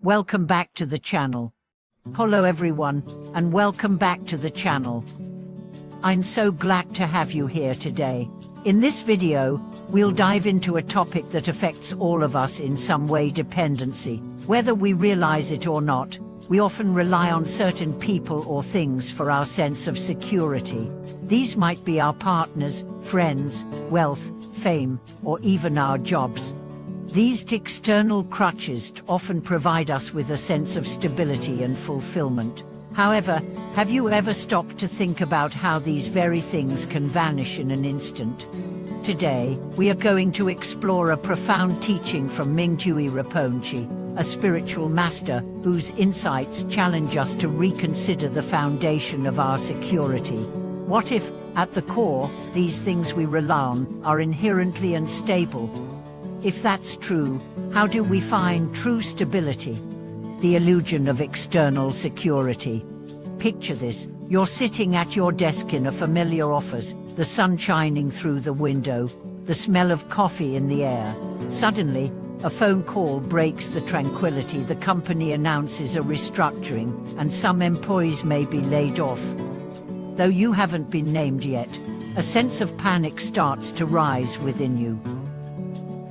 Welcome back to the channel. Hello everyone, and welcome back to the channel. I'm so glad to have you here today. In this video, we'll dive into a topic that affects all of us in some way: dependency. Whether we realize it or not, we often rely on certain people or things for our sense of security. These might be our partners, friends, wealth, fame, or even our jobs. These external crutches often provide us with a sense of stability and fulfillment. However, have you ever stopped to think about how these very things can vanish in an instant? Today, we are going to explore a profound teaching from Mingyue Rinpoche, a spiritual master whose insights challenge us to reconsider the foundation of our security. What if, at the core, these things we rely on are inherently unstable? If that's true, how do we find true stability? The illusion of external security. Picture this: you're sitting at your desk in a familiar office, the sun shining through the window, the smell of coffee in the air. Suddenly, a phone call breaks the tranquility. The company announces a restructuring, and some employees may be laid off. Though you haven't been named yet, a sense of panic starts to rise within you.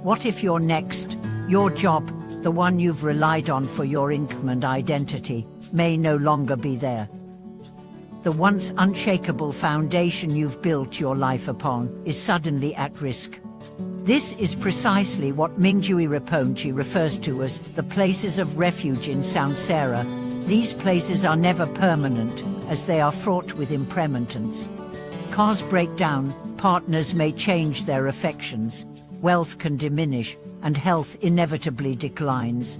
What if you're next? Your job, the one you've relied on for your income and identity, may no longer be there. The once unshakable foundation you've built your life upon is suddenly at risk. This is precisely what Mingyue Rinpoche refers to as the places of refuge in samsara. These places are never permanent, as they are fraught with impermanence. Cars break down, partners may change their affections, wealth can diminish, and health inevitably declines.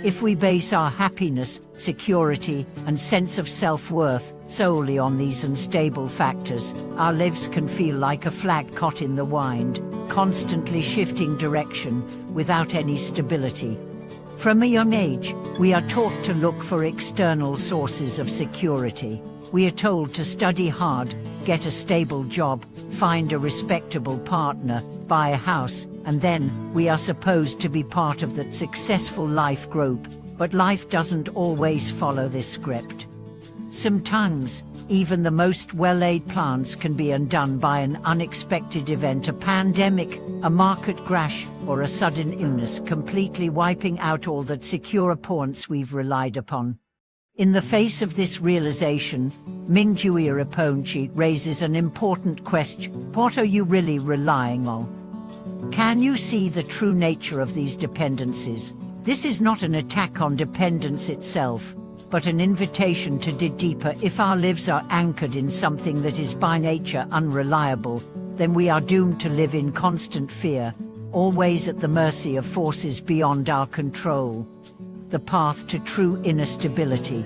If we base our happiness, security, and sense of self-worth solely on these unstable factors, our lives can feel like a flag caught in the wind, constantly shifting direction without any stability. From a young age, we are taught to look for external sources of security. We are told to study hard, get a stable job, find a respectable partner, buy a house, and then we are supposed to be part of that successful life group. But life doesn't always follow this script. Sometimes, even the most well-laid plans can be undone by an unexpected event: a pandemic, a market crash, or a sudden illness, completely wiping out all that secure points we've relied upon. In the face of this realization, Mingyue Rinpoche raises an important question: what are you really relying on? Can you see the true nature of these dependencies? This is not an attack on dependence itself, but an invitation to dig deeper. If our lives are anchored in something that is by nature unreliable, then we are doomed to live in constant fear, always at the mercy of forces beyond our control. The path to true inner stability.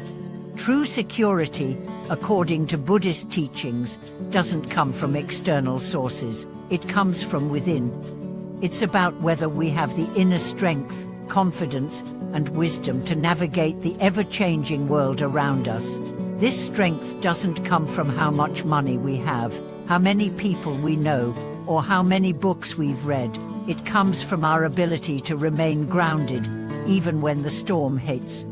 True security, according to Buddhist teachings, doesn't come from external sources. It comes from within. It's about whether we have the inner strength, confidence, and wisdom to navigate the ever-changing world around us. This strength doesn't come from how much money we have, how many people we know, or how many books we've read. It comes from our ability to remain grounded, even when the storm hits.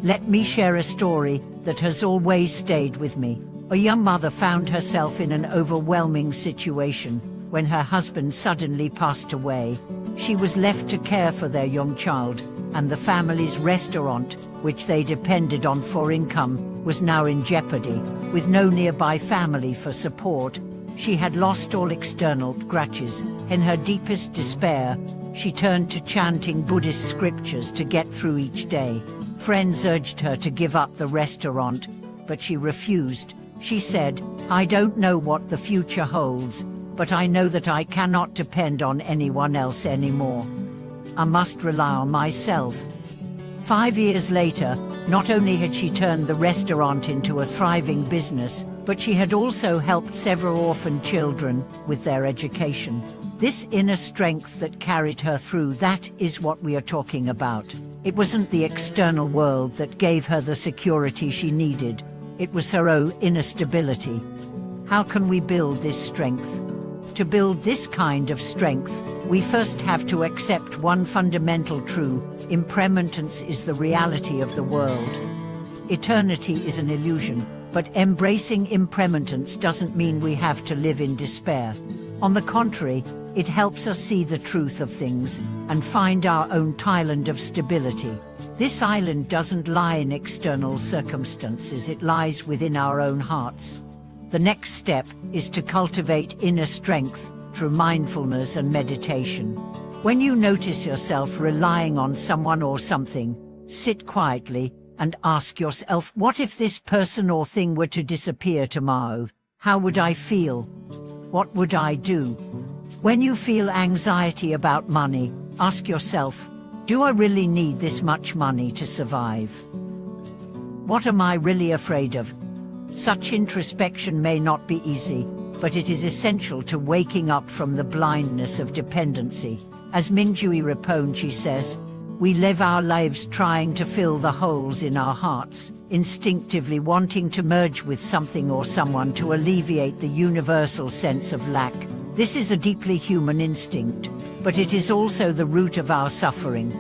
Let me share a story that has always stayed with me. A young mother found herself in an overwhelming situation when her husband suddenly passed away. She was left to care for their young child, and the family's restaurant, which they depended on for income, was now in jeopardy. With no nearby family for support, she had lost all external crutches. In her deepest despair, she turned to chanting Buddhist scriptures to get through each day. Friends urged her to give up the restaurant, but she refused. She said, "I don't know what the future holds, but I know that I cannot depend on anyone else anymore. I must rely on myself." 5 years later, not only had she turned the restaurant into a thriving business, but she had also helped several orphan children with their education. This inner strength that carried her through, that is what we are talking about. It wasn't the external world that gave her the security she needed. It was her own inner stability. How can we build this strength? To build this kind of strength, we first have to accept one fundamental truth: Impermanence is the reality of the world. Eternity is an illusion, but embracing impermanence doesn't mean we have to live in despair. On the contrary, it helps us see the truth of things and find our own island of stability. This island doesn't lie in external circumstances, it lies within our own hearts. The next step is to cultivate inner strength through mindfulness and meditation. When you notice yourself relying on someone or something, sit quietly and ask yourself, what if this person or thing were to disappear tomorrow? How would I feel? What would I do? When you feel anxiety about money, ask yourself, do I really need this much money to survive? What am I really afraid of? Such introspection may not be easy, but it is essential to waking up from the blindness of dependency. As Mingyui Rinpoche says, we live our lives trying to fill the holes in our hearts, instinctively wanting to merge with something or someone to alleviate the universal sense of lack. This is a deeply human instinct, but it is also the root of our suffering.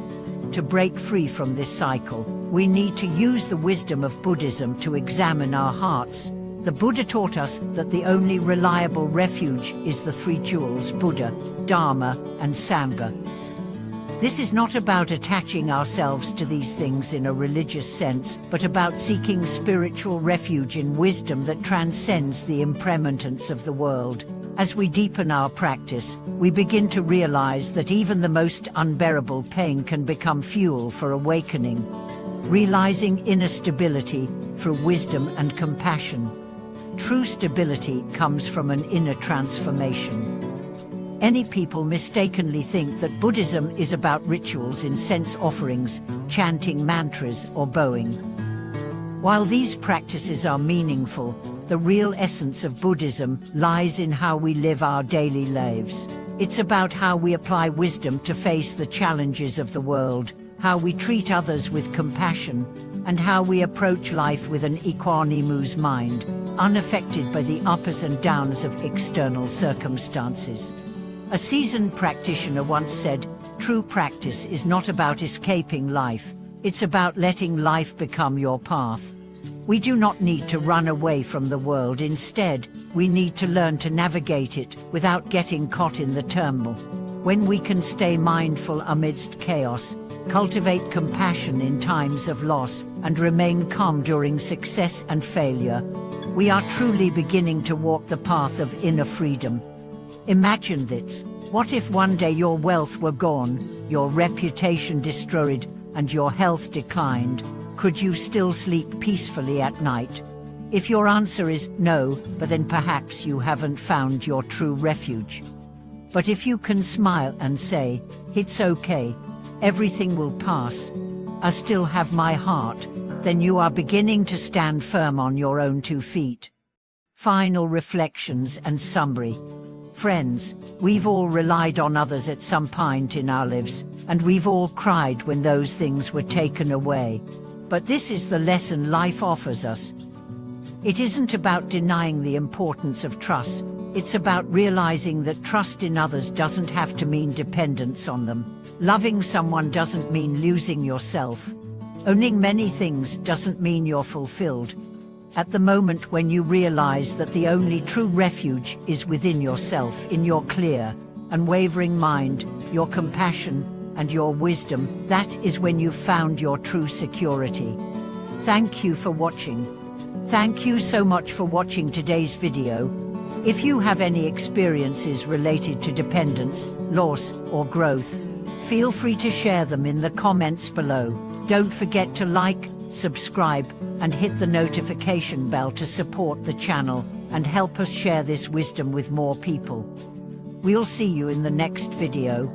To break free from this cycle, we need to use the wisdom of Buddhism to examine our hearts. The Buddha taught us that the only reliable refuge is the three jewels: Buddha, Dharma, and Sangha. This is not about attaching ourselves to these things in a religious sense, but about seeking spiritual refuge in wisdom that transcends the impermanence of the world. As we deepen our practice, we begin to realize that even the most unbearable pain can become fuel for awakening, realizing inner stability through wisdom and compassion. True stability comes from an inner transformation. Many people mistakenly think that Buddhism is about rituals, incense offerings, chanting mantras, or bowing. While these practices are meaningful, the real essence of Buddhism lies in how we live our daily lives. It's about how we apply wisdom to face the challenges of the world, how we treat others with compassion, and how we approach life with an equanimous mind, unaffected by the ups and downs of external circumstances. A seasoned practitioner once said, "True practice is not about escaping life, it's about letting life become your path." We do not need to run away from the world. Instead, we need to learn to navigate it without getting caught in the turmoil. When we can stay mindful amidst chaos, cultivate compassion in times of loss, and remain calm during success and failure, we are truly beginning to walk the path of inner freedom. Imagine this. What if one day your wealth were gone, your reputation destroyed, and your health declined? Could you still sleep peacefully at night? If your answer is no, but then perhaps you haven't found your true refuge. But if you can smile and say, "It's okay, everything will pass, I still have my heart," then you are beginning to stand firm on your own 2 feet. Final reflections and summary. Friends, we've all relied on others at some point in our lives, and we've all cried when those things were taken away. But this is the lesson life offers us. It isn't about denying the importance of trust. It's about realizing that trust in others doesn't have to mean dependence on them. Loving someone doesn't mean losing yourself. Owning many things doesn't mean you're fulfilled. At the moment when you realize that the only true refuge is within yourself, in your clear, unwavering mind, your compassion, and your wisdom, that is when you've found your true security. Thank you for watching. Thank you so much for watching today's video. If you have any experiences related to dependence, loss, or growth, feel free to share them in the comments below. Don't forget to like, subscribe, and hit the notification bell to support the channel and help us share this wisdom with more people. We'll see you in the next video.